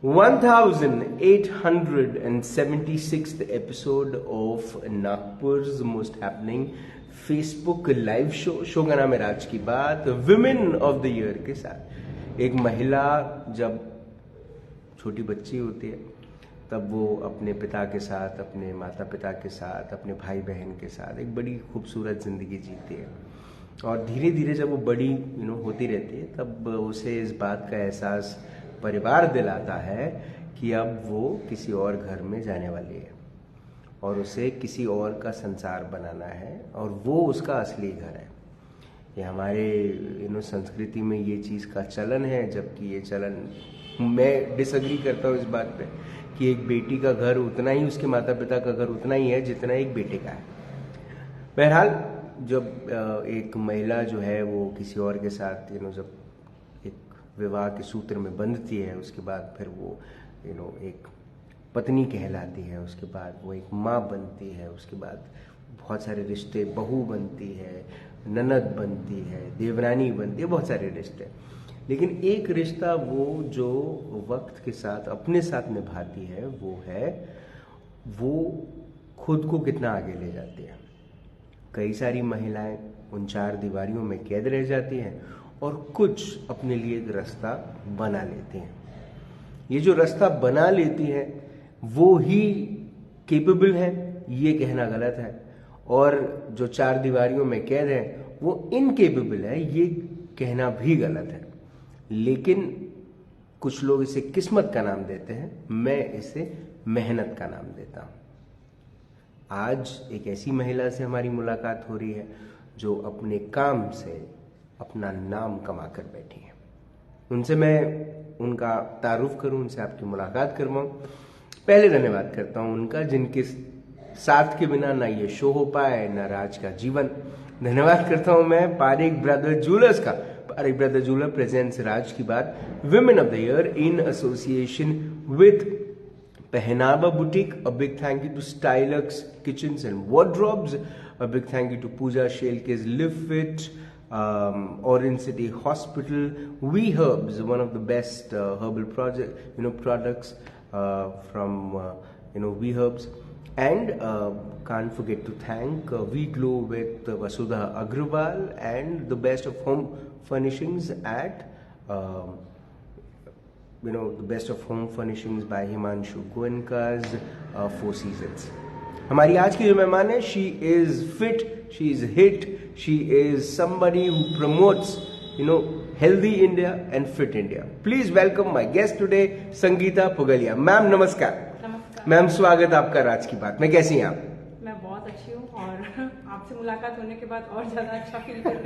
1876th episode of Nagpur's most happening Facebook live show का नाम है राज की बात, विमेन ऑफ द ईयर के साथ। एक महिला जब छोटी बच्ची होती है तब वो अपने पिता के साथ, अपने माता पिता के साथ, अपने भाई बहन के साथ एक बड़ी खूबसूरत जिंदगी जीती है, और धीरे धीरे जब वो बड़ी होती रहती है तब उसे इस बात का एहसास परिवार दिलाता है कि अब वो किसी और घर में जाने वाली है और उसे किसी और का संसार बनाना है, और वो उसका असली घर है। ये हमारे संस्कृति में ये चीज़ का चलन है, जबकि ये चलन, मैं डिसएग्री करता हूँ इस बात पे कि एक बेटी का घर उतना ही, उसके माता पिता का घर उतना ही है जितना एक बेटे का है। बहरहाल जब एक महिला जो है वो किसी और के साथ जब एक विवाह के सूत्र में बंधती है, उसके बाद फिर वो एक पत्नी कहलाती है, उसके बाद वो एक माँ बनती है, उसके बाद बहुत सारे रिश्ते, बहू बनती है, ननद बनती है, देवरानी बनती है, बहुत सारे रिश्ते। लेकिन एक रिश्ता वो जो वक्त के साथ अपने साथ निभाती है वो खुद को कितना आगे ले जाती है। कई सारी महिलाएं उन चार दीवारियों में कैद रह जाती हैं और कुछ अपने लिए एक रास्ता बना लेती हैं। ये जो रास्ता बना लेती हैं वो ही केपेबल है, ये कहना गलत है, और जो चार दीवारियों में कैद है वो इनकेपेबल है, ये कहना भी गलत है। लेकिन कुछ लोग इसे किस्मत का नाम देते हैं, मैं इसे मेहनत का नाम देता हूं। आज एक ऐसी महिला से हमारी मुलाकात हो रही है जो अपने काम से अपना नाम कमा कर बैठी है। उनसे मैं उनका तारुफ करूं, उनसे आपकी मुलाकात करवाऊं। पहले धन्यवाद करता हूं उनका, जिनके साथ के बिना ना ये शो हो पाए ना राज का जीवन। धन्यवाद करता हूं मैं पारेख ब्रदर ज्वेलर्स का। पारेख ब्रदर ज्वेलर प्रेजेंट्स राज की बात women of the year in association with Pehnava Boutique. A big thank you to Stylux Kitchens and Wardrobes. A big thank you to Pooja Shelke's Live Fit, Orange City Hospital, We Herbs, one of the best herbal products from We Herbs, and can't forget to thank We Glow with Vasudha Agrawal, and the best of home furnishings at the best of home furnishings by Himanshu Goenka's Four Seasons. हमारी आज की जो मेहमान है, she is fit, she is hit, she is somebody who promotes healthy India and fit India. Please welcome my guest today, Sangeeta Pugalia. Ma'am नमस्कार। नमस्कार ma'am, स्वागत आपका राज की बात में। कैसी हैं आप? मैं बहुत अच्छी हूँ और आपसे मुलाकात होने के बाद और ज्यादा अच्छा फील कर रही हूँ।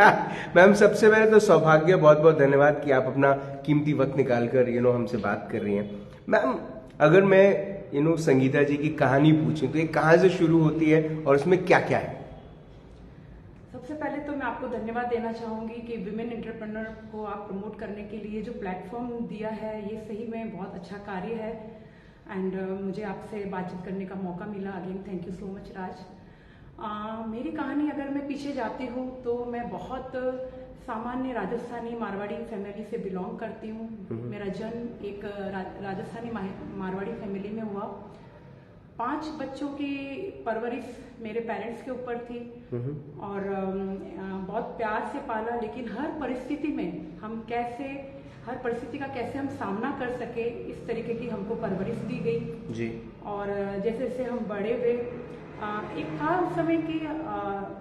मैम, सबसे पहले तो सौभाग्य, बहुत बहुत धन्यवाद कि आप अपना कीमती वक्त निकाल कर हमसे बात कर रही हैं। मैम, अगर मैं संगीता जी की कहानी पूछूं तो ये कहाँ से शुरू होती है और उसमें क्या क्या है? सबसे पहले तो मैं आपको धन्यवाद देना चाहूंगी कि विमेन एंटरप्रेन्योर को आप प्रमोट करने के लिए जो प्लेटफॉर्म दिया है, ये सही में बहुत अच्छा कार्य है। एंड मुझे आपसे बातचीत करने का मौका मिला। Again thank you so much Raj. मेरी कहानी अगर मैं पीछे जाती हूँ तो मैं बहुत सामान्य राजस्थानी मारवाड़ी फैमिली से बिलोंग करती हूँ। मेरा जन्म एक राजस्थानी मारवाड़ी फैमिली में हुआ। 5 बच्चों की परवरिश मेरे पेरेंट्स के ऊपर थी और बहुत प्यार से पाला, लेकिन हर परिस्थिति में हर परिस्थिति का कैसे हम सामना कर सके, इस तरीके की हमको परवरिश दी गई जी। और जैसे जैसे हम बड़े हुए, एक था उस समय कि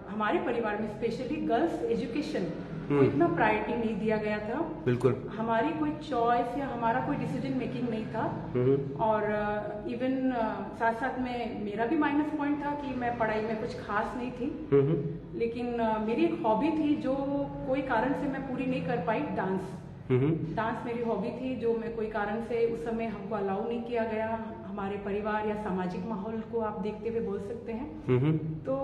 हमारे परिवार में स्पेशली गर्ल्स एजुकेशन को इतना प्रायोरिटी नहीं दिया गया था। बिल्कुल। हमारी कोई चॉइस या हमारा कोई डिसीजन मेकिंग नहीं था। और इवन साथ साथ में मेरा भी माइनस पॉइंट था कि मैं पढ़ाई में कुछ खास नहीं थी। लेकिन मेरी एक हॉबी थी जो कोई कारण से मैं पूरी नहीं कर पाई, डांस। डांस मेरी हॉबी थी जो मैं कोई कारण से उस समय हमको अलाउ नहीं किया गया। हमारे परिवार या सामाजिक माहौल को आप देखते हुए बोल सकते हैं। तो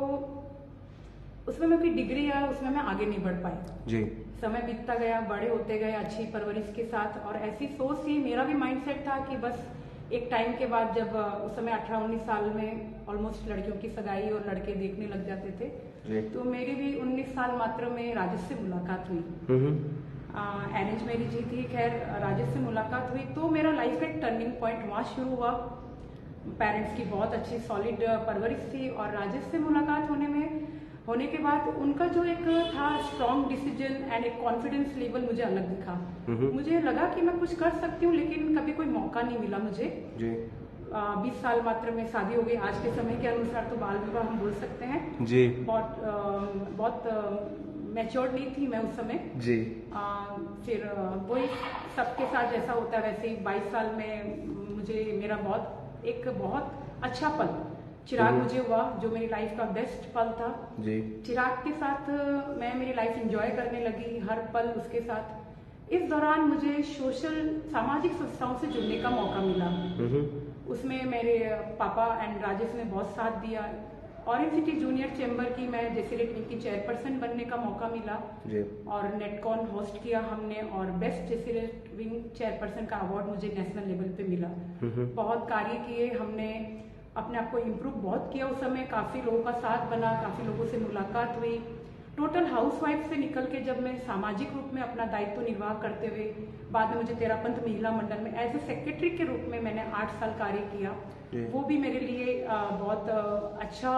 उसमें मैं कोई डिग्री या उसमें मैं आगे नहीं बढ़ पाई जी। समय बीतता गया, बड़े होते गए अच्छी परवरिश के साथ, और ऐसी सोच थी, मेरा भी माइंडसेट था कि बस एक टाइम के बाद, जब उस समय 18-19 साल में ऑलमोस्ट लड़कियों की सगाई और लड़के देखने लग जाते थे, तो मेरी भी 19 साल मात्र में राजेश से मुलाकात हुई। अरेंज मैरिज ही थी। खैर राजेश से मुलाकात हुई तो मेरा लाइफ का एक टर्निंग पॉइंट वहाँ शुरू हुआ। पेरेंट्स की बहुत अच्छी सॉलिड परवरिश थी और राजेश से मुलाकात होने के बाद उनका जो एक था स्ट्रॉन्ग डिसीजन एंड एक कॉन्फिडेंस लेवल मुझे अलग दिखा। मुझे लगा कि मैं कुछ कर सकती हूँ, लेकिन कभी कोई मौका नहीं मिला मुझे। 20 साल मात्र में शादी हो गई। आज के समय के अनुसार तो बाल विवाह हम बोल सकते हैं जी। बहुत मैच्योर्ड नहीं थी मैं उस समय जी। फिर वही सबके साथ जैसा होता है वैसे ही 22 साल में मुझे मेरा बहुत अच्छा पल चिराग मुझे हुआ, जो मेरी लाइफ का बेस्ट पल था जी। चिराग के साथ मैं मेरी लाइफ एंजॉय करने लगी, हर पल उसके साथ। इस दौरान मुझे सामाजिक संस्थाओं से जुड़ने का मौका मिला। उसमें मेरे पापा एंड राजेश ने बहुत साथ दिया। ऑरेंज सिटी जूनियर चैम्बर की मैं जेसीरेट विंग की चेयरपर्सन बनने का मौका मिला जी। और नेटकॉन होस्ट किया हमने और बेस्ट जेसीरेट विंग चेयरपर्सन का अवार्ड मुझे नेशनल लेवल पे मिला। बहुत कार्य किए हमने, अपने आप को इम्प्रूव बहुत किया। उस समय काफी लोगों का साथ बना, काफी लोगों से मुलाकात हुई। टोटल हाउसवाइफ से निकल के जब मैं सामाजिक रूप में अपना दायित्व निर्वाह करते हुए बाद में मुझे तेरापंथ महिला मंडल में एज ए सेक्रेटरी के रूप में मैंने 8 साल कार्य किया। वो भी मेरे लिए बहुत अच्छा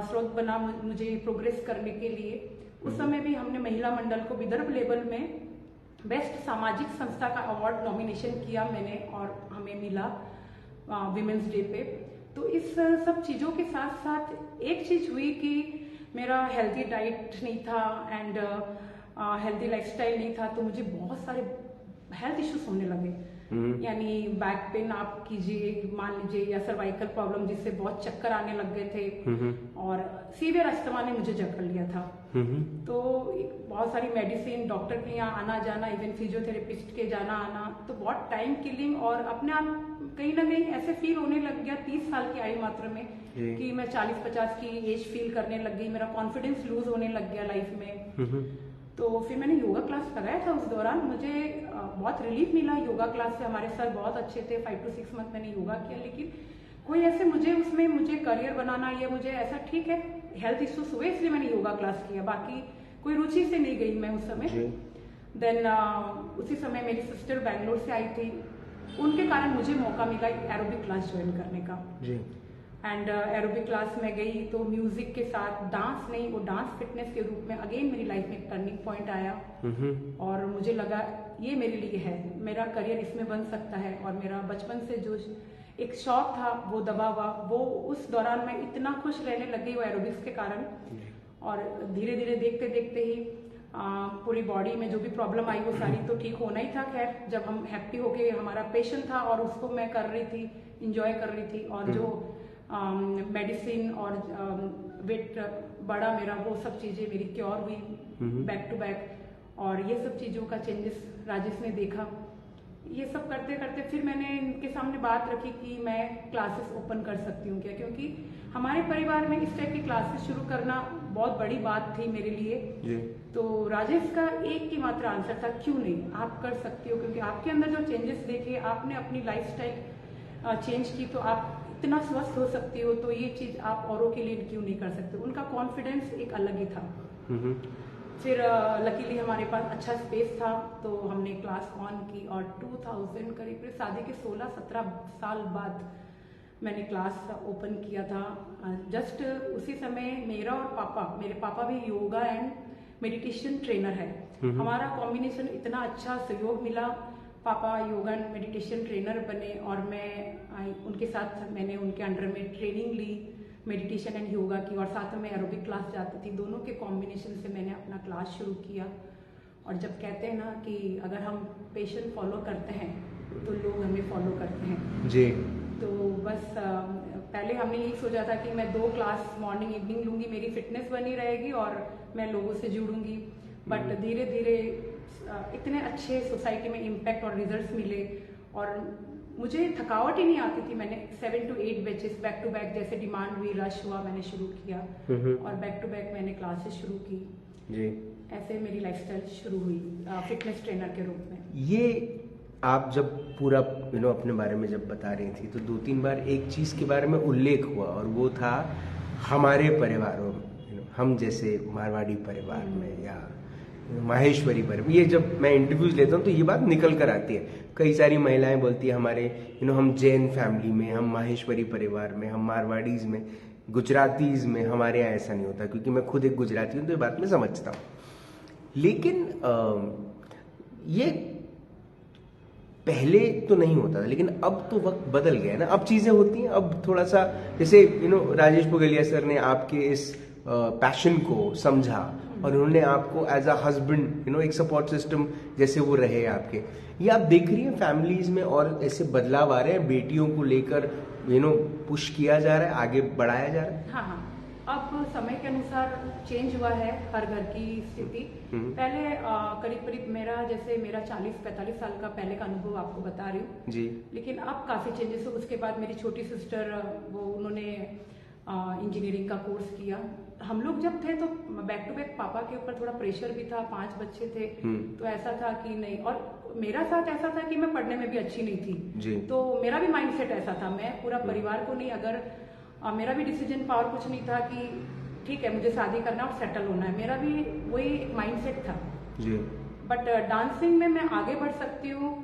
स्रोत बना मुझे प्रोग्रेस करने के लिए। उस समय भी हमने महिला मंडल को विदर्भ लेवल में बेस्ट सामाजिक संस्था का अवार्ड नॉमिनेशन किया मैंने और हमें मिला विमेंस डे पे। तो इस सब चीजों के साथ साथ एक चीज हुई कि मेरा हेल्दी डाइट नहीं था एंड हेल्दी लाइफस्टाइल नहीं था, तो मुझे बहुत सारे हेल्थ इश्यूज होने लगे। यानी बैक पेन आप कीजिए, मान लीजिए, या सर्वाइकल प्रॉब्लम जिससे बहुत चक्कर आने लग गए थे और सीवियर अस्थमा ने मुझे जकड़ लिया था। तो बहुत सारी मेडिसिन, डॉक्टर के यहाँ आना जाना, इवन फिजियोथेरेपिस्ट के जाना आना, तो बहुत टाइम किलिंग और अपने आप कहीं ना कहीं ऐसे फील होने लग गया 30 साल की आयु मात्र में कि मैं 40-50 की एज फील करने लग गई। मेरा कॉन्फिडेंस लूज होने लग गया लाइफ में। तो फिर मैंने योगा क्लास लगाया था। उस दौरान मुझे बहुत रिलीफ मिला योगा क्लास से। हमारे सर बहुत अच्छे थे। 5 to 6 मंथ मैंने योगा किया, लेकिन कोई ऐसे मुझे करियर बनाना, या मुझे ऐसा ठीक है हेल्थ इश्यूज हुए इसलिए मैंने योगा क्लास किया, बाकी कोई रुचि से नहीं गई मैं उस समय। देन उसी समय मेरी सिस्टर बैंगलोर से आई थी, उनके कारण मुझे मौका मिला एरोबिक क्लास ज्वाइन करने का जी। एंड एरोबिक क्लास में गई तो म्यूजिक के साथ डांस नहीं, वो डांस फिटनेस के रूप में अगेन मेरी लाइफ में एक टर्निंग पॉइंट आया और मुझे लगा ये मेरे लिए है, मेरा करियर इसमें बन सकता है। और मेरा बचपन से जो एक शौक था वो दबा हुआ, वो उस दौरान मैं इतना खुश रहने लग गई वो एरोबिक्स के कारण। और धीरे धीरे देखते देखते ही पूरी बॉडी में जो भी प्रॉब्लम आई वो सारी तो ठीक होना ही था। खैर जब हम हैप्पी हो गए, हमारा पैशन था और उसको मैं कर रही थी, इंजॉय कर रही थी। और जो मेडिसिन और वेट बढ़ा मेरा, वो सब चीजें मेरी क्योर हुई बैक टू बैक। और ये सब चीजों का चेंजेस राजेश ने देखा। ये सब करते करते फिर मैंने इनके सामने बात रखी कि मैं क्लासेस ओपन कर सकती हूँ क्या, क्योंकि हमारे परिवार में इस टाइप की क्लासेस शुरू करना बहुत बड़ी बात थी मेरे लिए जी। तो राजेश का एक ही मात्र आंसर था, क्यों नहीं, आप कर सकती हो, क्योंकि आपके अंदर जो चेंजेस देखे, आपने अपनी लाइफस्टाइल चेंज की तो आप इतना स्वस्थ हो सकती हो, तो ये चीज आप औरों के लिए क्यों नहीं कर सकते। उनका कॉन्फिडेंस एक अलग ही था। फिर लकीली हमारे पास अच्छा स्पेस था तो हमने क्लास ऑन की और 2000 करीब शादी के 16-17 साल बाद मैंने क्लास ओपन किया था। जस्ट उसी समय मेरे पापा भी योगा एंड मेडिटेशन ट्रेनर है। हमारा कॉम्बिनेशन इतना अच्छा सहयोग मिला, पापा योगा एंड मेडिटेशन ट्रेनर बने और मैं उनके साथ मैंने उनके अंडर में ट्रेनिंग ली मेडिटेशन एंड योगा की, और साथ में एरोबिक क्लास जाती थी। दोनों के कॉम्बिनेशन से मैंने अपना क्लास शुरू किया। और जब कहते हैं ना कि अगर हम पैशन फॉलो करते हैं तो लोग हमें फॉलो करते हैं जी। तो बस पहले हमने यही सोचा था कि मैं 2 क्लास मॉर्निंग इवनिंग लूंगी, मेरी फिटनेस बनी रहेगी और मैं लोगों से जुड़ूंगी। बट धीरे धीरे इतने अच्छे सोसाइटी में इम्पैक्ट और रिजल्ट्स मिले और मुझे थकावट ही नहीं आती थी। मैंने 7 to 8 batches back to back, जैसे डिमांड हुई, रश हुआ, मैंने शुरू किया और बैक टू बैक मैंने क्लासेस शुरू की जी। ऐसे मेरी लाइफस्टाइल शुरू हुई फिटनेस ट्रेनर के रूप में। ये आप जब पूरा अपने बारे में जब बता रही थी तो 2-3 बार एक चीज के बारे में उल्लेख हुआ और वो था हमारे परिवारों में, हम जैसे मारवाड़ी परिवार में या माहेश्वरी पर ये जब मैं इंटरव्यूज लेता हूँ तो ये बात निकल कर आती है। कई सारी महिलाएं बोलती है हमारे हम जैन फैमिली में, हम माहेश्वरी परिवार में, हम मारवाड़ीज में, गुजरातीज में, हमारे यहाँ ऐसा नहीं होता। क्योंकि मैं खुद एक गुजराती हूँ तो ये बात मैं समझता हूँ। लेकिन ये पहले तो नहीं होता था, लेकिन अब तो वक्त बदल गया है ना, अब चीजें होती हैं। अब थोड़ा सा जैसे राजेश पुगलिया सर ने आपके इस पैशन को समझा और उन्होंने आपको एज अ हस्बैंड एक सपोर्ट सिस्टम जैसे वो रहे आपके। ये आप देख रही हैं फैमिलीज में और ऐसे बदलाव आ रहे हैं, बेटियों को लेकर पुश किया जा रहा है, आगे बढ़ाया जा रहा है। हाँ हाँ, अब समय के अनुसार चेंज हुआ है हर घर की स्थिति। पहले करीब करीब मेरा 40-45 साल का पहले का अनुभव आपको बता रही हूँ जी। लेकिन अब काफी चेंजेस हो। उसके बाद मेरी छोटी सिस्टर उन्होंने इंजीनियरिंग का कोर्स किया। हम लोग जब थे तो बैक टू बैक पापा के ऊपर थोड़ा प्रेशर भी था, 5 बच्चे थे तो ऐसा था कि नहीं, और मेरा साथ ऐसा था कि मैं पढ़ने में भी अच्छी नहीं थी जी। तो मेरा भी माइंडसेट ऐसा था, मैं पूरा परिवार को नहीं, अगर मेरा भी डिसीजन पावर कुछ नहीं था कि ठीक है मुझे शादी करना और सेटल होना है, मेरा भी वही एक माइंडसेट था जी। बट डांसिंग में मैं आगे बढ़ सकती हूँ,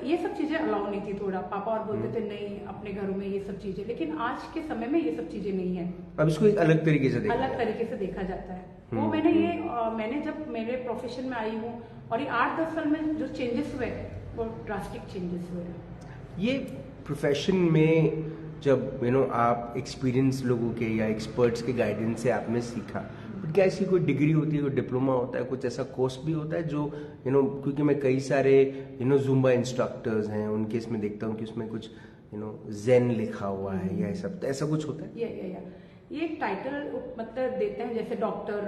ये सब चीजें अलाउ नहीं थी थोड़ा। पापा और बोलते थे नहीं अपने घरों में ये सब चीजें, लेकिन आज के समय में ये सब चीजें नहीं है। अब इसको एक अलग तरीके से देखा जाता है। वो मैंने जब मेरे प्रोफेशन में आई हूँ और ये 8-10 साल में जो चेंजेस हुए वो ड्रास्टिक चेंजेस हुए। ये प्रोफेशन में जब आप एक्सपीरियंस लोगों के या एक्सपर्ट्स के गाइडेंस से आपने सीखा, क्या ऐसी कोई डिग्री होती है, कोई डिप्लोमा होता है, कुछ ऐसा कोर्स भी होता है जो क्योंकि मैं कई सारे जुम्बा इंस्ट्रक्टर्स हैं उनके इसमें देखता हूँ कि उसमें कुछ ज़ेन लिखा हुआ है या ऐसा कुछ होता है? ये एक टाइटल मतलब देते हैं, जैसे डॉक्टर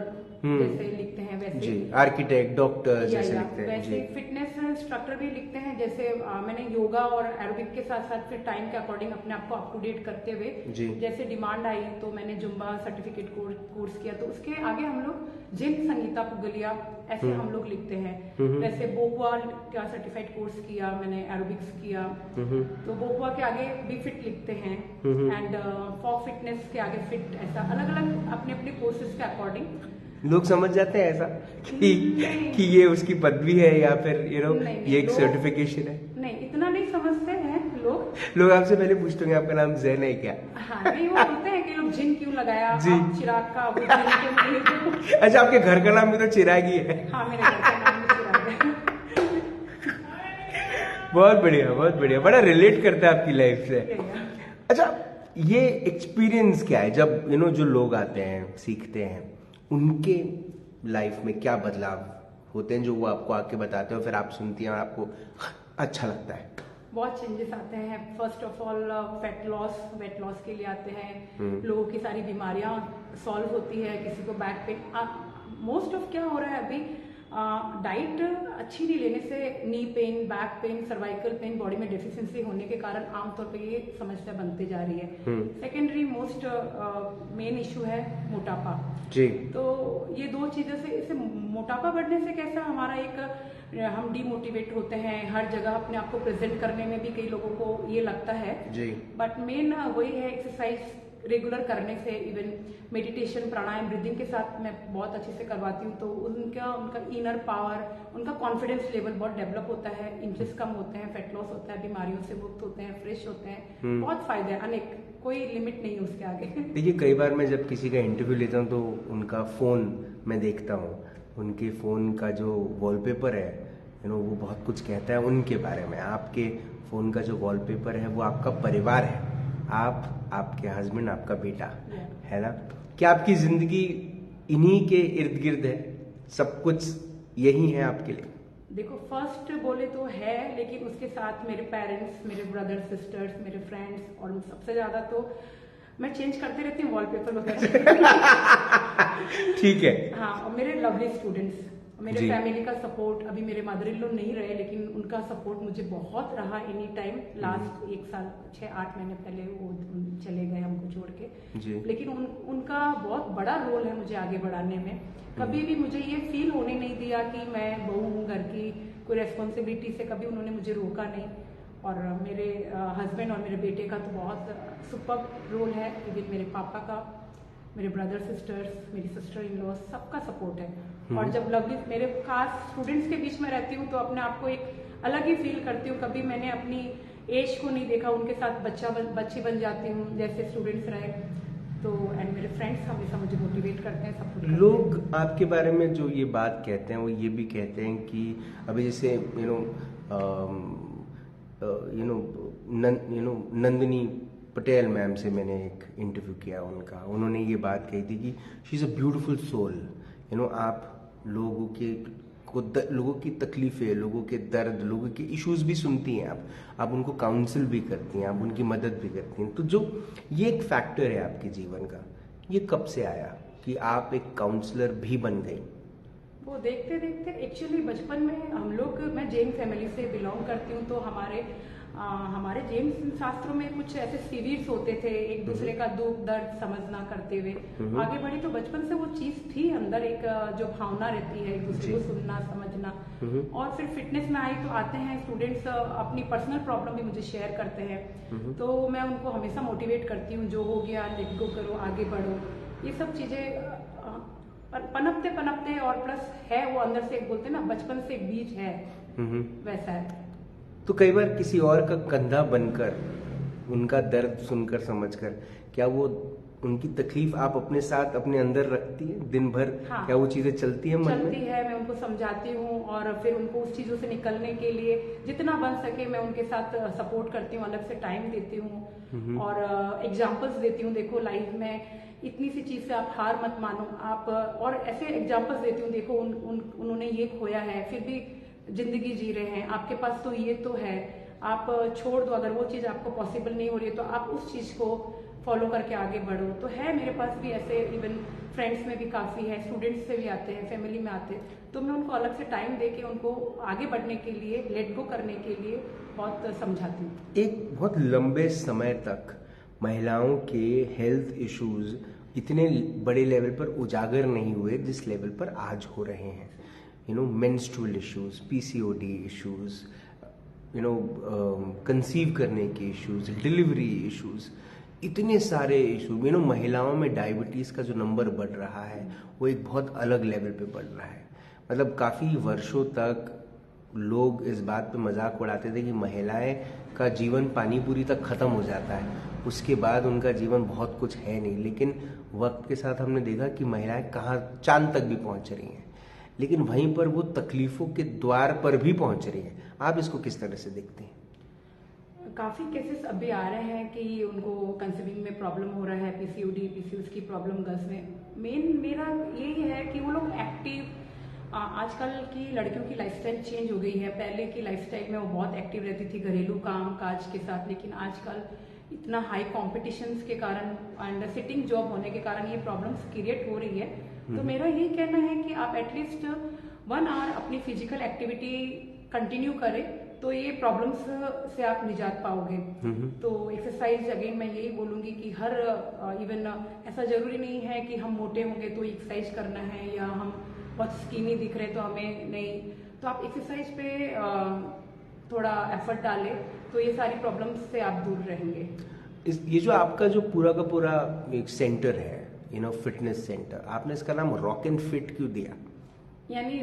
जैसे लिखते हैं वैसे जी, आर्किटेक्ट, डॉक्टर जैसे लिखते हैं वैसे फिटनेस इंस्ट्रक्टर भी लिखते हैं। जैसे मैंने योगा और एरोबिक के साथ साथ फिर टाइम के अकॉर्डिंग अपने आप को अप टू डेट करते हुए जैसे डिमांड आई तो मैंने जुम्बा सर्टिफिकेट कोर्स किया, तो उसके आगे हम लोग जिन संगीता पुगलिया ऐसे हम लोग लिखते हैं। वैसे बोहुआ का सर्टिफाइड कोर्स किया मैंने, एरोबिक्स किया तो बोहुआ के आगे भी फिट लिखते हैं एंड फॉर फिटनेस के आगे फिट, ऐसा अलग अलग अपने अपने कोर्सेज के अकॉर्डिंग लोग समझ जाते हैं ऐसा कि ये उसकी पदवी है या फिर ये एक सर्टिफिकेशन है। नहीं, इतना नहीं समझते हैं लोग आपसे पहले पूछते होंगे आपका नाम जैन है क्या? हाँ, नहीं, वो बोलते हैं कि लोग जिन क्यों लगाया चिराग का वो अच्छा, आपके घर का नाम भी तो चिराग ही है। हाँ, मेरे घर का नाम भी चिराग है। बहुत बढ़िया, बहुत बढ़िया, बड़ा रिलेट करता है आपकी लाइफ से। अच्छा, ये एक्सपीरियंस क्या है जब जो लोग आते हैं सीखते हैं उनके लाइफ में क्या बदलाव होते हैं जो वो आपको आके बताते हैं, फिर आप सुनती हैं और आपको अच्छा लगता है? बहुत चेंजेस आते हैं। First of all weight loss के लिए आते हैं, लोगों की सारी बीमारियां सॉल्व होती है, किसी को बैक पेन, मोस्ट ऑफ क्या हो रहा है अभी डाइट अच्छी नहीं लेने से knee pain, back pain, cervical pain, body में डेफिशिएंसी होने के कारण आमतौर पे ये समस्या बनती जा रही है। सेकेंडरी मोस्ट मेन इशू है मोटापा जी। तो ये दो चीजों से, इससे मोटापा बढ़ने से कैसा हमारा हम डीमोटिवेट होते हैं, हर जगह अपने आप को प्रेजेंट करने में भी कई लोगों को ये लगता है जी। बट मेन वही है एक्सरसाइज रेगुलर करने से, इवन मेडिटेशन, प्राणायाम, ब्रीदिंग के साथ मैं बहुत अच्छे से करवाती हूँ, तो उनका इनर पावर, उनका कॉन्फिडेंस लेवल बहुत डेवलप होता है, इंचेस कम होते हैं, फेट लॉस होता है, बीमारियों से मुक्त होते हैं, फ्रेश होते हैं, बहुत फायदे हैं अनेक, कोई लिमिट नहीं है उसके आगे। देखिए, कई बार मैं जब किसी का इंटरव्यू लेता हूँ तो उनका फोन मैं देखता हूँ, उनके फोन का जो वॉलपेपर है वो बहुत कुछ कहता है उनके बारे में। आपके फोन का जो वॉलपेपर है वो आपका परिवार है, आप, आपके हस्बैंड, आपका बेटा है ना। क्या आपकी जिंदगी इन्हीं के इर्द गिर्द है? सब कुछ यही है आपके लिए? देखो, फर्स्ट बोले तो है, लेकिन उसके साथ मेरे पेरेंट्स, मेरे ब्रदर सिस्टर्स, मेरे फ्रेंड्स, और सबसे ज्यादा तो मैं चेंज करते रहती हूँ वॉलपेपर वगैरह। ठीक है। हाँ, और मेरे लवली स्टूडेंट्स, मेरे फैमिली का सपोर्ट, अभी मेरे मदर इन लॉ नहीं रहे लेकिन उनका सपोर्ट मुझे बहुत रहा एनी टाइम। लास्ट 1 साल 6-8 महीने पहले वो चले गए हमको छोड़ के जी। लेकिन उनका बहुत बड़ा रोल है मुझे आगे बढ़ाने में। कभी भी मुझे ये फील होने नहीं दिया कि मैं बहू हूँ घर की, कोई रेस्पॉन्सिबिलिटी से कभी उन्होंने मुझे रोका नहीं। और मेरे हस्बैंड और मेरे बेटे का तो बहुत सुपर रोल है, इवन मेरे पापा का, मेरे ब्रदर सिस्टर्स, मेरी सिस्टर इन लॉ, सबका सपोर्ट है। और जब लवली मेरे खास स्टूडेंट्स के बीच में रहती हूँ तो अपने आप को एक अलग ही फील करती हूँ। कभी मैंने अपनी एज को नहीं देखा, उनके साथ बच्ची बन जाती हूँ जैसे स्टूडेंट्स रहे तो। एंड मेरे फ्रेंड्स हमेशा मुझे मोटिवेट करते हैं, सपोर्ट। लोग आपके बारे में जो ये बात कहते हैं वो ये भी कहते हैं कि अभी जैसे नंदिनी पटेल मैम से मैंने एक इंटरव्यू किया उनका, उन्होंने ये बात कही थी कि she is a beautiful soul. आप लोगों की तकलीफें, लोगों के दर्द, लोगों के इश्यूज भी सुनती हैं आप उनको काउंसिल भी करती हैं, आप उनकी मदद भी करती हैं। तो जो ये एक फैक्टर है आपके जीवन का, ये कब से आया कि आप एक काउंसलर भी बन गई? वो देखते देखते एक्चुअली बचपन में हम लोग, मैं जैन फैमिली से बिलोंग करती हूँ, तो हमारे जैन शास्त्रों में कुछ ऐसे सीरीज होते थे, एक दूसरे का दुख दर्द समझना करते हुए आगे बढ़ी। तो बचपन से वो चीज थी अंदर, एक जो भावना रहती है एक दूसरे को सुनना समझना। और फिर फिटनेस में आई तो आते हैं स्टूडेंट्स अपनी पर्सनल प्रॉब्लम भी मुझे शेयर करते हैं, तो मैं उनको हमेशा मोटिवेट करती हूँ, जो हो गया लेट गो करो, आगे बढ़ो। ये सब चीजें पनपते पनपते, और प्लस है वो अंदर से, एक बोलते हैं ना बचपन से एक बीज है, वैसा है। तो कई बार किसी और का कंधा बनकर, उनका दर्द सुनकर समझकर, क्या वो उनकी तकलीफ आप अपने साथ अपने अंदर रखती है दिन भर? हाँ, क्या वो चीजें चलती है मन में? चलती है, मैं उनको समझाती हूँ और फिर उनको उस चीजों से निकलने के लिए जितना बन सके मैं उनके साथ सपोर्ट करती हूँ, अलग से टाइम देती हूँ और एग्जाम्पल्स देती हूँ। देखो लाइफ में इतनी सी चीज से आप हार मत मानो आप, और ऐसे एग्जाम्पल्स देती हूँ, देखो उन्होंने ये खोया है फिर भी जिंदगी जी रहे हैं, आपके पास तो ये तो है, आप छोड़ दो, अगर वो चीज आपको पॉसिबल नहीं हो रही है तो आप उस चीज को फॉलो करके आगे बढ़ो। तो है मेरे पास भी ऐसे, इवन फ्रेंड्स में भी काफी है, स्टूडेंट्स से भी आते हैं, फैमिली में आते हैं, तो मैं उनको अलग से टाइम देके उनको आगे बढ़ने के लिए, लेट गो करने के लिए बहुत समझाती हूँ। एक बहुत लंबे समय तक महिलाओं के हेल्थ इश्यूज इतने बड़े लेवल पर उजागर नहीं हुए जिस लेवल पर आज हो रहे हैं। Menstrual issues, PCOD issues, conceive करने के इश्यूज, डिलीवरी इश्यूज, इतने सारे इशू। महिलाओं में डायबिटीज का जो नंबर बढ़ रहा है वो एक बहुत अलग लेवल पे बढ़ रहा है। मतलब काफी वर्षों तक लोग इस बात पे मजाक उड़ाते थे कि महिलाएं का जीवन पानी पूरी तक खत्म हो जाता है, उसके बाद उनका जीवन बहुत कुछ है नहीं। लेकिन वक्त के साथ हमने देखा कि महिलाएं कहाँ चांद तक भी पहुंच रही हैं, लेकिन वहीं पर वो तकलीफों के द्वार पर भी पहुंच रही हैं। आप इसको किस तरह से देखते हैं? काफी केसेस अभी आ रहे हैं कि उनको कंसीविंग में प्रॉब्लम हो रहा है, पीसीओडी की प्रॉब्लम गर्ल्स में। मेरा यही है कि वो लोग एक्टिव, आजकल की लड़कियों की लाइफस्टाइल चेंज हो गई है। पहले की लाइफस्टाइल में वो बहुत एक्टिव रहती थी घरेलू काम काज के साथ, लेकिन आजकल इतना हाई कॉम्पिटिशन्स के कारण एंड सिटिंग जॉब होने के कारण ये प्रॉब्लम्स क्रिएट हो रही है। तो मेरा यही कहना है कि आप एटलीस्ट 1 आवर अपनी फिजिकल एक्टिविटी कंटिन्यू करें तो ये प्रॉब्लम्स से आप निजात पाओगे। तो एक्सरसाइज अगेन मैं यही बोलूंगी कि हर इवन ऐसा जरूरी नहीं है कि हम मोटे होंगे तो एक्सरसाइज करना है, या हम बहुत स्किनी दिख रहे तो हमें नहीं, तो आप एक्सरसाइज पे थोड़ा एफर्ट डालें तो ये सारी प्रॉब्लम्स से आप दूर रहेंगे। ये जो आपका जो पूरा का पूरा एक सेंटर है, फिटनेस सेंटर, आपने इसका नाम रॉक एंड फिट क्यों दिया? यानी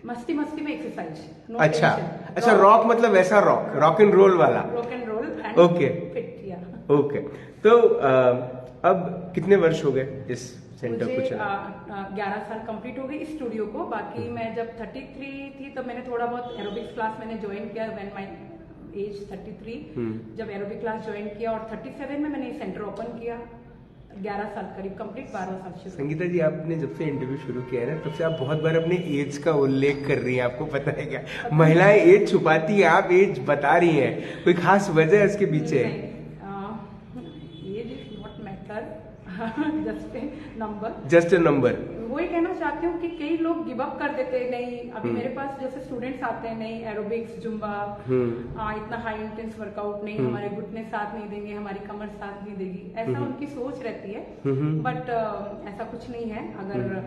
मस्ती मस्ती में एक्सरसाइज। अच्छा, रॉक मतलब वैसा रॉक एंड रोल वाला? Rock and roll and okay fit, या ओके। तो अब कितने वर्ष हो गए इस सेंटर को चला? 11 साल कंप्लीट हो गए इस स्टूडियो को। बाकी मैं जब 33 थी तब मैंने थोड़ा बहुत एरोबिक्स क्लास मैंने ज्वाइन किया, व्हेन माय एज 33 जब एरोबिक क्लास ज्वाइन किया, और 37 में मैंने ये सेंटर ओपन किया। 11 साल करीब कंप्लीट, 12 साल शुरू। संगीता जी, आपने जब से इंटरव्यू शुरू किया है ना, तब से आप बहुत बार अपने एज का उल्लेख कर रही हैं। आपको पता है क्या? महिलाएं एज छुपाती है, आप एज बता रही हैं, कोई खास वजह है इसके पीछे? Age is not matter, just a number. वही कहना चाहती हूँ कि कई लोग गिव अप कर देते हैं। नहीं, अभी मेरे पास जैसे स्टूडेंट्स आते हैं, नहीं एरोबिक्स जुम्बा, इतना हाई इंटेंस वर्कआउट नहीं, हमारे घुटने साथ नहीं देंगे, हमारी कमर साथ नहीं देगी, ऐसा उनकी सोच रहती है। बट ऐसा कुछ नहीं है। अगर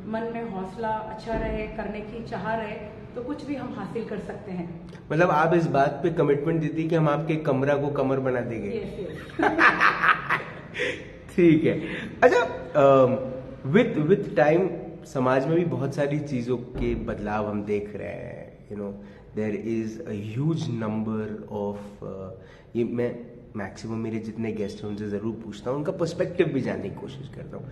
मन में हौसला अच्छा रहे, करने की चाह रहे, तो कुछ भी हम हासिल कर सकते हैं। मतलब आप इस बात पे कमिटमेंट देती कि हम आपके कमरा को कमर बना देंगे? yes. ठीक है। अच्छा, विथ टाइम समाज में भी बहुत सारी चीजों के बदलाव हम देख रहे हैं। There is a huge number of, ये मैं मैक्सिमम मेरे जितने गेस्ट हैं उनसे जरूर पूछता हूँ, उनका पर्सपेक्टिव भी जानने की कोशिश करता हूँ।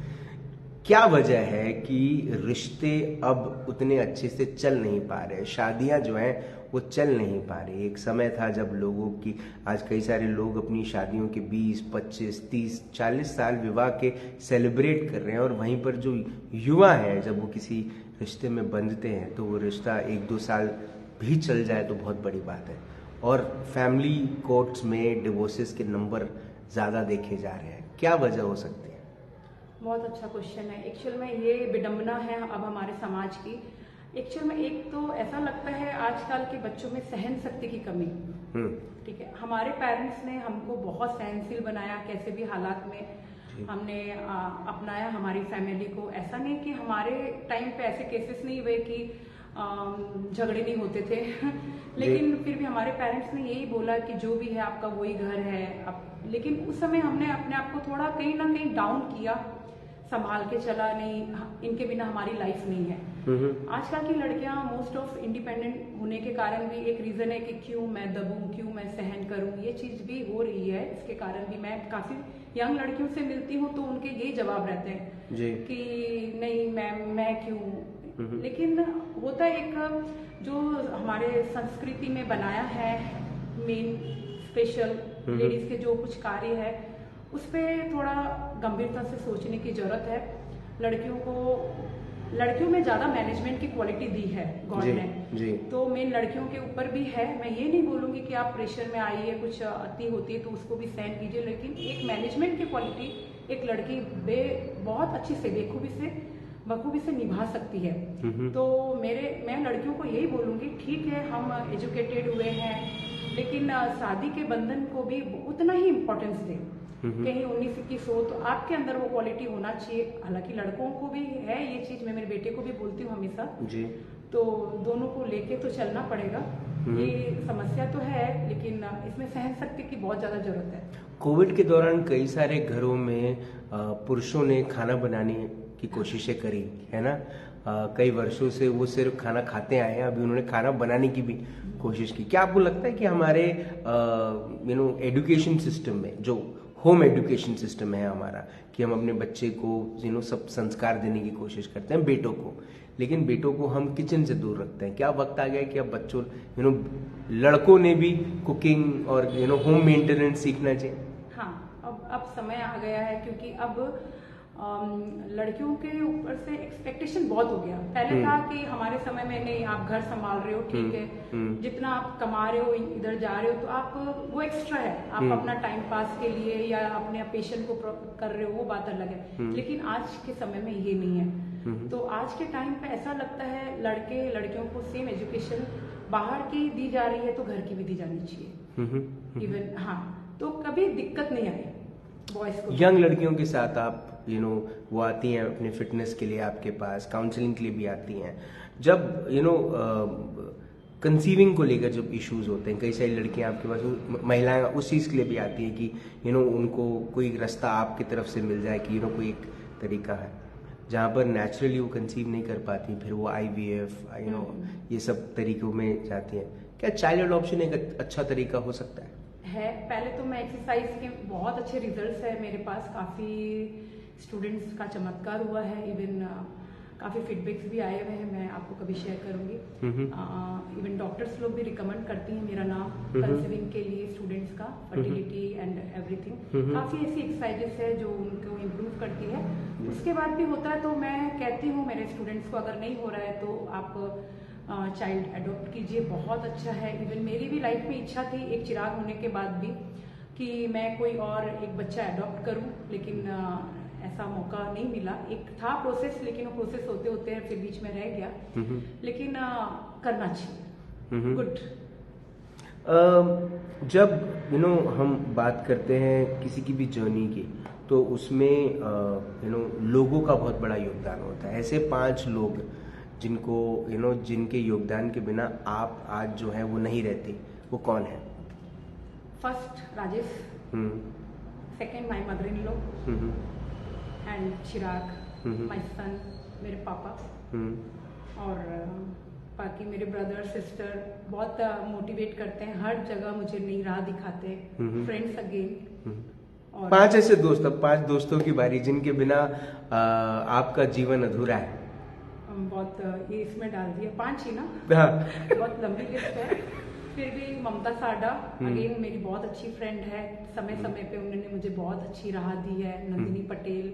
क्या वजह है कि रिश्ते अब उतने अच्छे से चल नहीं पा रहे, शादियां जो हैं वो चल नहीं पा रही? एक समय था जब लोगों की, आज कई सारे लोग अपनी शादियों के 20, 25, 30, 40 साल विवाह के सेलिब्रेट कर रहे हैं, और वहीं पर जो युवा हैं जब वो किसी रिश्ते में बंधते हैं तो वो रिश्ता 1-2 साल भी चल जाए तो बहुत बड़ी बात है, और फैमिली कोर्ट्स में डिवोर्सेस के नंबर ज़्यादा देखे जा रहे हैं। क्या वजह हो सकती है? बहुत अच्छा क्वेश्चन है। एक्चुअल में ये विडंबना है अब हमारे समाज की। एक्चुअल में एक तो ऐसा लगता है आजकल के बच्चों में सहन शक्ति की कमी। ठीक है, हमारे पेरेंट्स ने हमको बहुत सहनशील बनाया, कैसे भी हालात में हमने अपनाया हमारी फैमिली को। ऐसा नहीं कि हमारे टाइम पे ऐसे केसेस नहीं हुए कि झगड़े नहीं होते थे लेकिन फिर भी हमारे पेरेंट्स ने यही बोला कि जो भी है आपका वही घर है। लेकिन उस समय हमने अपने आप को थोड़ा कहीं ना कहीं डाउन किया, संभाल के चला, नहीं इनके बिना हमारी लाइफ नहीं है। आजकल की लड़कियां मोस्ट ऑफ इंडिपेंडेंट होने के कारण भी एक रीजन है कि क्यों मैं दबूं, क्यों मैं सहन करूं, ये चीज भी हो रही है। इसके कारण भी मैं काफी यंग लड़कियों से मिलती हूँ तो उनके यही जवाब रहते हैं जी। कि नहीं मैं क्यों। लेकिन होता एक जो हमारे संस्कृति में बनाया है मेन स्पेशल लेडीज के जो कुछ कार्य है उस पर थोड़ा गंभीरता से सोचने की जरूरत है। लड़कियों में ज्यादा मैनेजमेंट की क्वालिटी दी है गॉड ने, तो मेन लड़कियों के ऊपर भी है। मैं ये नहीं बोलूंगी कि आप प्रेशर में आइए, कुछ अति होती है तो उसको भी सहन कीजिए, लेकिन एक मैनेजमेंट की क्वालिटी एक लड़की बहुत अच्छी से बखूबी से निभा सकती है। तो मैं लड़कियों को यही बोलूंगी, ठीक है हम एजुकेटेड हुए हैं लेकिन शादी के बंधन को भी उतना ही इम्पोर्टेंस दें। कहीं 19-21 हो तो आपके अंदर वो क्वालिटी होना चाहिए। हालांकि लड़कों को भी है ये चीज, मैं मेरे बेटे को भी बोलती हूँ हमेशा जी। तो दोनों को लेके तो चलना पड़ेगा। ये समस्या तो है लेकिन इसमें सहन शक्ति की बहुत ज्यादा जरूरत है। कोविड के दौरान कई सारे घरों में पुरुषों ने खाना बनाने की कोशिशें करी है ना। कई वर्षों से वो सिर्फ खाना खाते आए हैं, अभी उन्होंने खाना बनाने की भी कोशिश की। क्या आपको लगता है कि हमारे एजुकेशन सिस्टम में, जो होम एजुकेशन सिस्टम है हमारा, कि हम अपने बच्चे को सब संस्कार देने की कोशिश करते हैं बेटों को, लेकिन बेटों को हम किचन से दूर रखते हैं? क्या वक्त आ गया कि अब बच्चों लड़कों ने भी कुकिंग और होम मेंटेनेंस सीखना चाहिए? हाँ, अब समय आ गया है क्योंकि अब लड़कियों के ऊपर से एक्सपेक्टेशन बहुत हो गया। पहले था कि हमारे समय में नहीं, आप घर संभाल रहे हो ठीक है, जितना आप कमा रहे हो इधर जा रहे हो तो आप वो एक्स्ट्रा है, आप अपना टाइम पास के लिए या अपने पैशन को कर रहे हो, वो बात अलग है। लेकिन आज के समय में ये नहीं है। तो आज के टाइम पे ऐसा लगता है लड़के लड़कियों को सेम एजुकेशन बाहर की दी जा रही है तो घर की भी दी जानी चाहिए इवन। हाँ, तो कभी दिक्कत नहीं आई बॉयज को। यंग लड़कियों के साथ आप वो आती हैं अपने फिटनेस के लिए, आपके पास काउंसलिंग के लिए भी आती हैं। जब कंसीविंग को लेकर जब इश्यूज होते हैं, कई सारी लड़कियां आपके पास, महिलाएं उस चीज़ के लिए भी आती हैं कि उनको कोई रास्ता आपकी तरफ से मिल जाए कि कोई एक तरीका है जहाँ पर नेचुरली वो कंसीव नहीं कर पाती, फिर वो IVF ये सब तरीकों में जाती हैं। क्या चाइल्ड अडॉप्शन एक अच्छा तरीका हो सकता है? पहले तो मैं एक्सरसाइज के बहुत अच्छे रिजल्ट्स है मेरे पास, काफ़ी स्टूडेंट्स का चमत्कार हुआ है, इवन काफ़ी फीडबैक्स भी आए हुए हैं, मैं आपको कभी शेयर करूंगी। इवन डॉक्टर्स लोग भी रिकमेंड करती हैं मेरा नाम कंसीविंग के लिए स्टूडेंट्स का, फर्टिलिटी एंड एवरीथिंग। काफ़ी ऐसी एक्सरसाइजेस है जो उनको इम्प्रूव करती है। उसके बाद भी होता है तो मैं कहती हूँ मेरे स्टूडेंट्स को, अगर नहीं हो रहा है तो आप चाइल्ड अडॉप्ट कीजिए, बहुत अच्छा है। इवन मेरी भी लाइफ में इच्छा थी एक चिराग होने के बाद भी कि मैं कोई और एक बच्चा अडॉप्ट करूं, लेकिन ऐसा मौका नहीं मिला। एक था प्रोसेस, लेकिन वो प्रोसेस होते होते फिर बीच में रह गया। लेकिन करना चाहिए। गुड। जब हम बात करते हैं किसी की भी जर्नी की, तो उसमें लोगों का बहुत बड़ा योगदान होता है। ऐसे 5 लोग जिनको जिनके योगदान के बिना आप आज जो है वो नहीं रहती, वो कौन है? First Rajesh, second my mother in law and Chirag my son, मेरे पापा और बाकी मेरे ब्रदर सिस्टर बहुत मोटिवेट करते हैं, हर जगह मुझे नई राह दिखाते हैं। Friends again. और 5 ऐसे दोस्त, अब 5 दोस्तों की बारी जिनके बिना आपका जीवन अधूरा है। बहुत ये इसमें डाल दिया 5 ही ना, हाँ। बहुत लंबी लिस्ट है। फिर भी ममता साडा अगेन मेरी बहुत अच्छी फ्रेंड है, समय समय पे उन्होंने मुझे बहुत अच्छी राह दी है। नंदिनी पटेल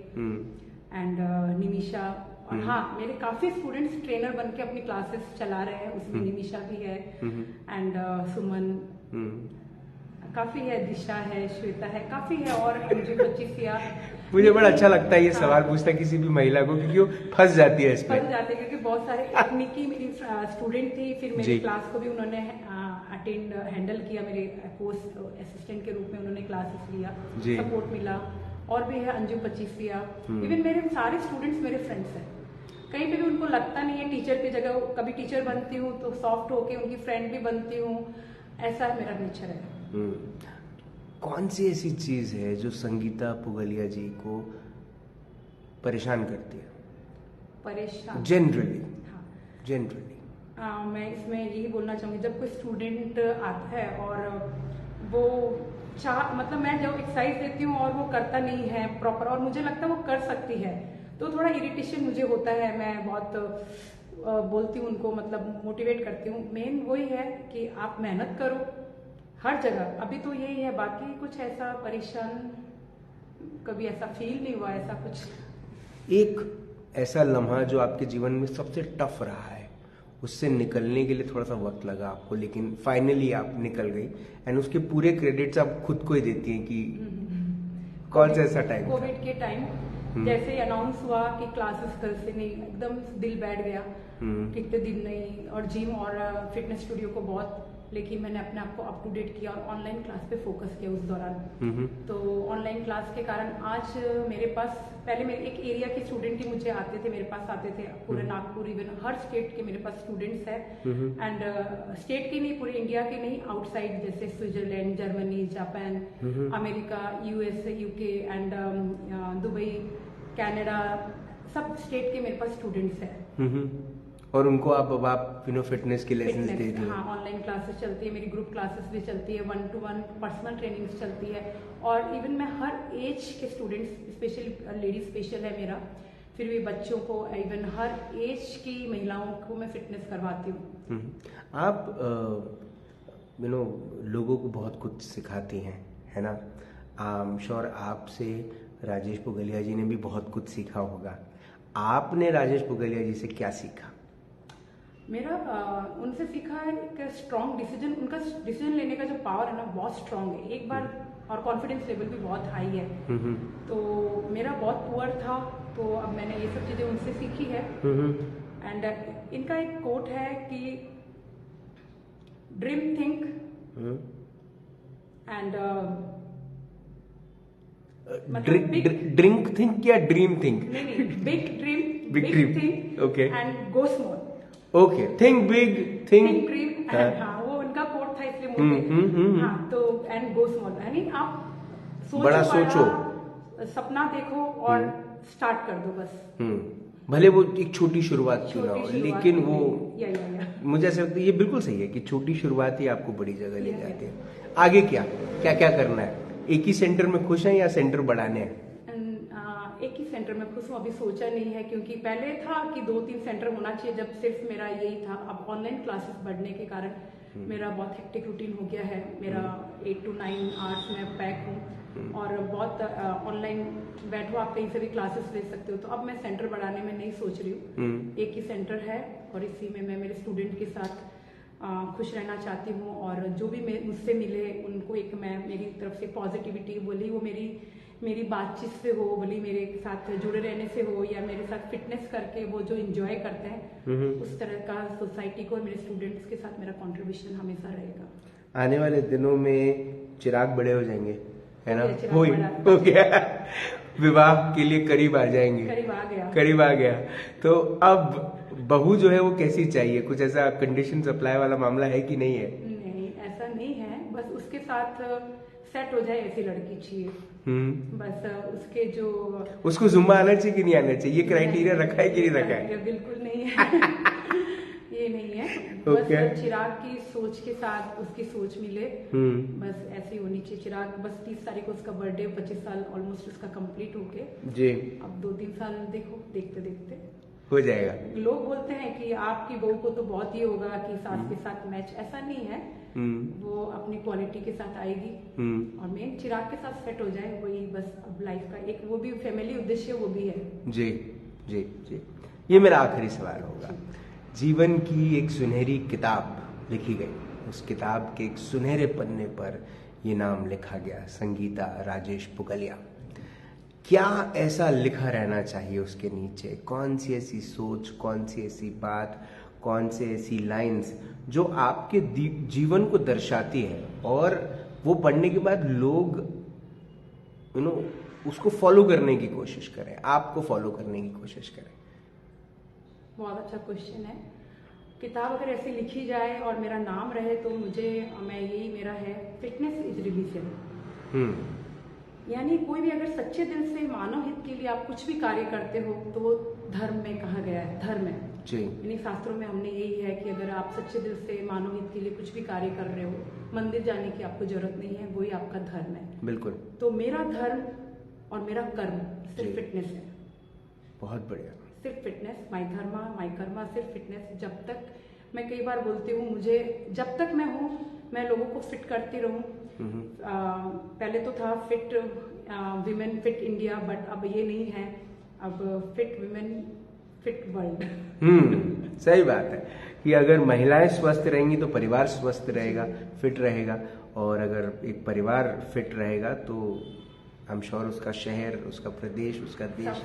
एंड निमिषा। और हाँ, मेरे काफी स्टूडेंट्स ट्रेनर बन के अपनी क्लासेस चला रहे हैं, उसमें निमिषा भी है एंड सुमन काफी है, दिशा है, श्वेता है, काफी है और अंजू 25 या। मुझे बड़ा अच्छा लगता है ये सवाल पूछता किसी भी महिला को, क्योंकि वो फंस जाती है इस पे। फंस जाते हैं क्योंकि बहुत सारे तकनीकी मेरी स्टूडेंट थी, फिर मेरी क्लास को भी उन्होंने अटेंड हैंडल किया, मेरे पोस्ट असिस्टेंट के रूप में उन्होंने क्लासेस लिया, सपोर्ट मिला। और भी है अंजू 25 या। इवन मेरे सारे स्टूडेंट्स मेरे फ्रेंड्स हैं, कहीं पे भी उनको लगता नहीं है टीचर की जगह, कभी टीचर बनती हूँ तो सॉफ्ट होके उनकी फ्रेंड भी बनती हूँ, ऐसा मेरा नेचर है। कौन सी ऐसी चीज है जो संगीता पुगलिया जी को परेशान करती है? परेशान जनरली? हाँ, जनरली मैं इसमें यही बोलना चाहूंगी, जब कोई स्टूडेंट आता है और वो मतलब मैं जब एक्सरसाइज देती हूँ और वो करता नहीं है प्रॉपर, और मुझे लगता है वो कर सकती है, तो थोड़ा इरिटेशन मुझे होता है। मैं बहुत बोलती हूँ उनको, मतलब मोटिवेट करती हूँ। मेन वही है कि आप मेहनत करो हर जगह, अभी तो यही है, बाकी कुछ ऐसा परेशान कभी ऐसा फील नहीं हुआ, ऐसा कुछ। एक ऐसा लम्हा जो आपके जीवन में सबसे टफ रहा है, उससे निकलने के लिए थोड़ा सा वक्त लगा आपको, लेकिन फाइनली आप निकल गई, एंड उसके पूरे क्रेडिट्स आप खुद को ही देती हैं कि कौन सा ऐसा टाइम? कोविड के टाइम जैसे ही अनाउंस हुआ कि क्लासेस कल से नहीं, एकदम दिल बैठ गया, कितने दिन नहीं, और जिम और फिटनेस स्टूडियो को बहुत, लेकिन मैंने अपने आप को अप टू डेट किया और ऑनलाइन क्लास पे फोकस किया उस दौरान। तो ऑनलाइन क्लास के कारण आज मेरे पास, पहले मेरे एक एरिया के स्टूडेंट ही मुझे आते थे, मेरे पास आते थे, पूरे नागपुर, इवन हर स्टेट के मेरे पास स्टूडेंट्स हैं, एंड स्टेट के नहीं, पूरे इंडिया के नहीं, आउटसाइड जैसे Switzerland, Germany, Japan, America, USA, UK and Dubai, Canada, सब स्टेट के मेरे पास स्टूडेंट्स हैं। और उनको आप फिटनेस के लेसन दे दी? हाँ, ऑनलाइन क्लासेस चलती है मेरी, ग्रुप क्लासेस भी चलती है, 1-to-1 पर्सनल ट्रेनिंग्स चलती है, और इवन मैं हर एज के स्टूडेंट्स, स्पेशली लेडीज स्पेशल है मेरा, फिर भी बच्चों को, इवन हर एज की महिलाओं को मैं फिटनेस करवाती हूँ। आप लोगों को बहुत कुछ सिखाती हैं, है ना? आई एम श्योर आपसे राजेश पुगलिया जी ने भी बहुत कुछ सीखा होगा। आपने राजेश पुगलिया जी से क्या सीखा? मेरा उनसे सीखा है एक स्ट्रॉन्ग डिसीजन, उनका डिसीजन लेने का जो पावर है ना, बहुत स्ट्रॉन्ग है एक बार, और कॉन्फिडेंस लेवल भी बहुत हाई है। तो मेरा बहुत पुअर था, तो अब मैंने ये सब चीजें उनसे सीखी है। एंड इनका एक कोट है कि dream think and drink think या ड्रीम थिंक? नहीं, big dream, big think, okay, and go small. Okay, think big, think dream, हाँ, वो उनका कोट था, इसलिए मुझे हाँ, तो एंड गो स्मॉल, यानी आप बड़ा सोचो, सपना देखो और स्टार्ट कर दो बस। भले वो एक छोटी शुरुआत क्यों ना हो, लेकिन वो या। मुझे ऐसा लगता है ये बिल्कुल सही है कि छोटी शुरुआत ही आपको बड़ी जगह ले जाती है। आगे क्या क्या क्या करना है? एक ही सेंटर में खुश हैं या सेंटर बढ़ाने हैं? एक ही सेंटर में खुश हूँ, अभी सोचा नहीं है, क्योंकि पहले था कि 2-3 सेंटर होना चाहिए, जब सिर्फ मेरा यही था। अब ऑनलाइन क्लासेस बढ़ने के कारण मेरा बहुत हेक्टिक रूटीन हो गया है, मेरा 8 to 9 आवर्स में पैक हूँ, और बहुत ऑनलाइन बैठो, आप कहीं से भी क्लासेस ले सकते हो। तो अब मैं सेंटर बढ़ाने में नहीं सोच रही हूँ, एक ही सेंटर है और इसी में मैं मेरे स्टूडेंट के साथ खुश रहना चाहती हूँ, और जो भी मुझसे मिले उनको एक मैं मेरी तरफ से पॉजिटिविटी, बोली वो मेरी बातचीत से हो, बोली मेरे साथ जुड़े रहने से हो, या मेरे साथ फिटनेस करके वो जो एंजॉय करते हैं, उस तरह का सोसाइटी को और मेरे स्टूडेंट्स के साथ मेरा कंट्रीब्यूशन हमेशा रहेगा। आने वाले दिनों में चिराग बड़े हो जाएंगे, है ना? हो गया विवाह के लिए करीब आ जाएंगे, करीब आ गया। तो अब बहू जो है वो कैसी चाहिए? कुछ ऐसा कंडीशन अप्लाई वाला मामला है कि नहीं है? नहीं, ऐसा नहीं है, बस उसके साथ सेट हो जाए ऐसी लड़की चाहिए। बस उसके जो उसको जुम्बा आना चाहिए कि नहीं आना चाहिए, ये क्राइटेरिया रखा है कि नहीं रखा है? बिल्कुल नहीं है। ये नहीं है। बस चिराग की सोच के साथ उसकी सोच मिले, बस ऐसी होनी चाहिए। चिराग बस 30 तारीख को उसका बर्थडे, 25 साल ऑलमोस्ट उसका कंप्लीट हो गए जी। अब 2-3 साल देखो, देखते देखते हो जाएगा। लोग बोलते हैं कि आपकी बहू को तो बहुत ही होगा कि सास के साथ मैच, ऐसा नहीं है। वो अपनी क्वालिटी के साथ आएगी और मेन चिराग के साथ सेट हो जाए, वही बस अब लाइफ का एक वो भी फैमिली उद्देश्य वो भी है। जी जी जी। ये मेरा आखिरी सवाल होगा। जीवन की एक सुनहरी किताब लिखी गई, उस किताब के एक सुनहरे पन्ने पर ये नाम लिखा गया, संगीता राजेश पुगलिया। क्या ऐसा लिखा रहना चाहिए उसके नीचे? कौन सी ऐसी सोच, कौन सी ऐसी बात, कौन से ऐसी लाइंस जो आपके जीवन को दर्शाती है और वो पढ़ने के बाद लोग उसको फॉलो करने की कोशिश करें, आपको फॉलो करने की कोशिश करें? बहुत अच्छा क्वेश्चन है। किताब अगर ऐसे लिखी जाए और मेरा नाम रहे तो मैं यही मेरा है, फिटनेस इज रिलीजन। यानी कोई भी अगर सच्चे दिल से मानव हित के लिए आप कुछ भी कार्य करते हो तो वो धर्म में कहा गया है, धर्म है जी। यानी शास्त्रों में हमने यही है कि अगर आप सच्चे दिल से मानव हित के लिए कुछ भी कार्य कर रहे हो, मंदिर जाने की आपको जरूरत नहीं है, वही आपका धर्म है। बिल्कुल। तो मेरा धर्म और मेरा कर्म सिर्फ फिटनेस है। बहुत बढ़िया। सिर्फ फिटनेस, माई धर्मा माई कर्मा, सिर्फ फिटनेस। जब तक, मैं कई बार बोलती हूँ, मुझे जब तक मैं हूँ मैं लोगों को फिट करती रहूँ। पहले तो था fit women fit India, but अब ये नहीं है, अब फिट विमेन फिट वर्ल्ड। सही बात है कि अगर महिलाएं स्वस्थ रहेंगी तो परिवार स्वस्थ रहेगा, फिट रहेगा, और अगर एक परिवार फिट रहेगा तो आई एम श्योर उसका शहर, उसका प्रदेश, उसका देश,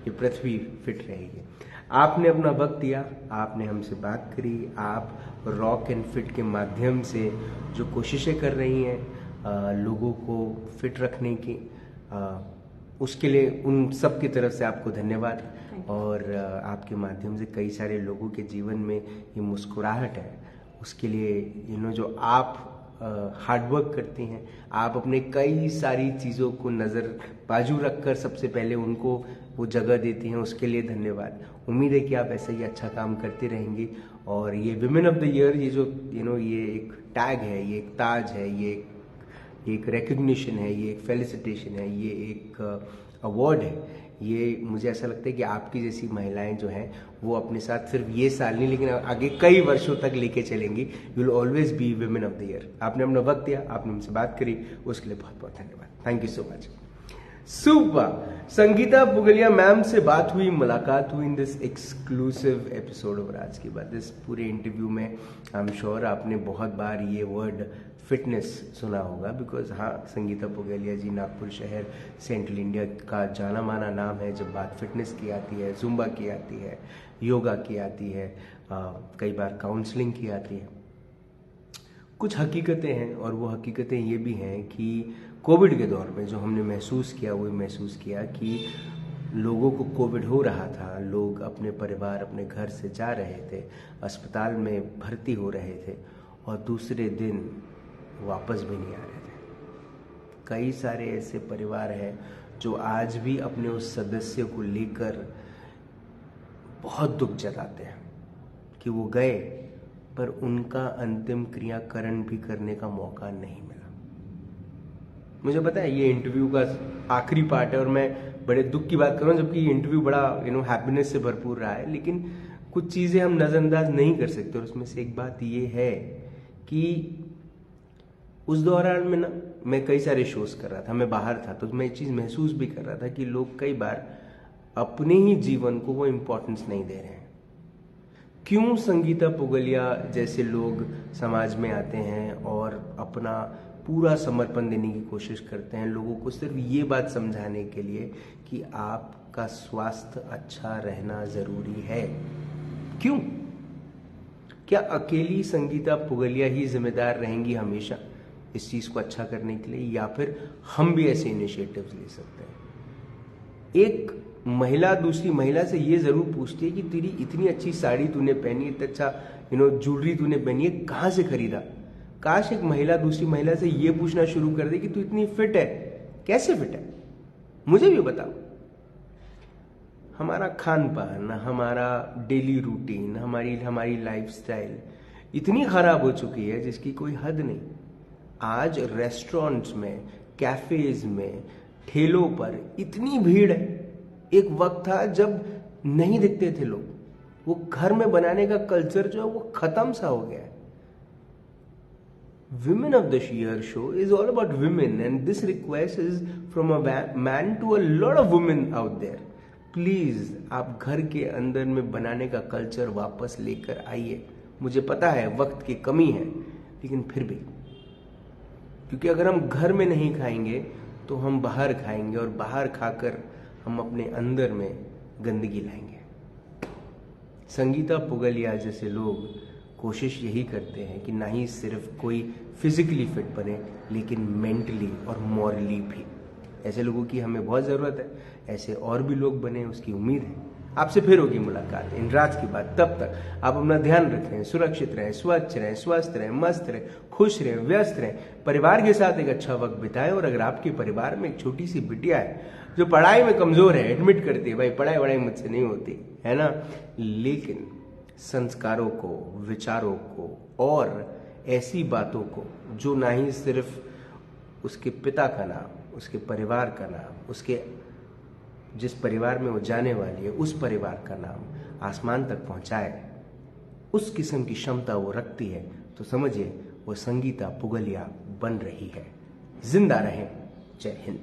ये पृथ्वी फिट रहेगी। आपने अपना वक्त दिया, आपने हमसे बात करी, आप रॉक एंड फिट के माध्यम से जो कोशिशें कर रही हैं लोगों को फिट रखने की, उसके लिए उन सब की तरफ से आपको धन्यवाद। और आपके माध्यम से कई सारे लोगों के जीवन में ये मुस्कुराहट है, उसके लिए जो आप हार्डवर्क करती हैं, आप अपने कई सारी चीज़ों को नज़र बाजू रखकर सबसे पहले उनको वो जगह देती हैं, उसके लिए धन्यवाद। उम्मीद है कि आप ऐसे ही अच्छा काम करती रहेंगी। और ये विमेन ऑफ द ईयर, ये जो ये एक टैग है, ये एक ताज है, ये एक रिकग्निशन है, ये एक फेलिसिटेशन है, ये एक अवार्ड है, ये मुझे ऐसा लगता है कि आपकी जैसी महिलाएं जो हैं वो अपने साथ सिर्फ ये साल नहीं लेकिन आगे कई वर्षों तक लेके चलेंगी। You will always be women of the year. आपने अपना वक्त दिया, आपने हमसे बात करी, उसके लिए बहुत बहुत धन्यवाद। Thank you so much. Super. Sangeeta Puglia ma'am से बात हुई, मुलाकात हुई in this exclusive episode of Raj ki Baat. इस पूरे इंटरव्यू में आई एम श्योर आपने बहुत बार ये वर्ड फिटनेस सुना होगा, बिकॉज हाँ, संगीता पुगलिया जी नागपुर शहर सेंट्रल इंडिया का जाना माना नाम है। जब बात फिटनेस की आती है, जुम्बा की आती है, योगा की आती है, कई बार काउंसलिंग की आती है। कुछ हकीकतें हैं और वो हकीकतें ये भी हैं कि कोविड के दौर में जो हमने महसूस किया, वो महसूस किया कि लोगों को कोविड हो रहा था, लोग अपने परिवार, अपने घर से जा रहे थे, अस्पताल में भर्ती हो रहे थे और दूसरे दिन वापस भी नहीं आ रहे थे। कई सारे ऐसे परिवार हैं जो आज भी अपने उस सदस्य को लेकर बहुत दुख जताते हैं कि वो गए पर उनका अंतिम क्रियाकरण भी करने का मौका नहीं मिला। मुझे पता है ये इंटरव्यू का आखिरी पार्ट है और मैं बड़े दुख की बात कर रहा हूँ, जबकि ये इंटरव्यू बड़ा हैप्पीनेस से भरपूर रहा है, लेकिन कुछ चीज़ें हम नज़रअंदाज नहीं कर सकते। और उसमें से एक बात ये है कि उस दौरान में मैं कई सारे शोज कर रहा था, मैं बाहर था, तो मैं एक चीज़ महसूस भी कर रहा था कि लोग कई बार अपने ही जीवन को वो इम्पोर्टेंस नहीं दे रहे हैं। क्यों संगीता पुगलिया जैसे लोग समाज में आते हैं और अपना पूरा समर्पण देने की कोशिश करते हैं लोगों को सिर्फ ये बात समझाने के लिए कि आपका स्वास्थ्य अच्छा रहना जरूरी है। क्यों? क्या अकेली संगीता पुगलिया ही जिम्मेदार रहेंगी हमेशा इस चीज को अच्छा करने के लिए, या फिर हम भी ऐसे इनिशिएटिव्स ले सकते हैं? एक महिला दूसरी महिला से ये जरूर पूछती है कि तेरी इतनी अच्छी साड़ी तूने पहनी, इतना अच्छा ज्वेलरी तूने पहनी है, कहाँ से खरीदा, काश एक महिला दूसरी महिला से ये पूछना शुरू कर दे कि तू इतनी फिट है, कैसे फिट है, मुझे भी बताओ। हमारा खान पान, हमारा डेली रूटीन, हमारी लाइफस्टाइल इतनी खराब हो चुकी है जिसकी कोई हद नहीं। आज रेस्टोरेंट्स में, कैफेज में, ठेलों पर इतनी भीड़ है। एक वक्त था जब नहीं दिखते थे लोग। वो घर में बनाने का कल्चर जो है वो खत्म सा हो गया है। Women of the Year show is all about women, and this request is from a man to a lot of women out there. Please आप घर के अंदर में बनाने का कल्चर वापस लेकर आइए। मुझे पता है वक्त की कमी है, लेकिन फिर भी, क्योंकि अगर हम घर में नहीं खाएंगे तो हम बाहर खाएंगे, और बाहर खाकर हम अपने अंदर में गंदगी लाएंगे। संगीता पुगलिया जैसे लोग कोशिश यही करते हैं कि ना ही सिर्फ कोई फिजिकली फिट बने, लेकिन मेंटली और मॉरली भी। ऐसे लोगों की हमें बहुत ज़रूरत है, ऐसे और भी लोग बने, उसकी उम्मीद है। आपसे फिर होगी मुलाकात इन राज की बात। तब तक आप अपना ध्यान रखें, सुरक्षित रहें, स्वच्छ रहें, स्वस्थ रहें, मस्त रहें, खुश रहें, व्यस्त रहें, परिवार के साथ एक अच्छा वक्त बिताएं। और अगर आपके परिवार में एक छोटी सी बिटिया है जो पढ़ाई में कमजोर है, एडमिट करती है, भाई पढ़ाई वढ़ाई मुझसे नहीं होती है ना, लेकिन संस्कारों को, विचारों को और ऐसी बातों को जो ना ही सिर्फ उसके पिता का नाम, उसके परिवार का नाम, उसके जिस परिवार में वो जाने वाली है उस परिवार का नाम आसमान तक पहुंचाए, उस किस्म की क्षमता वो रखती है, तो समझिए वो संगीता पुगलिया बन रही है। जिंदा रहें। जय हिंद।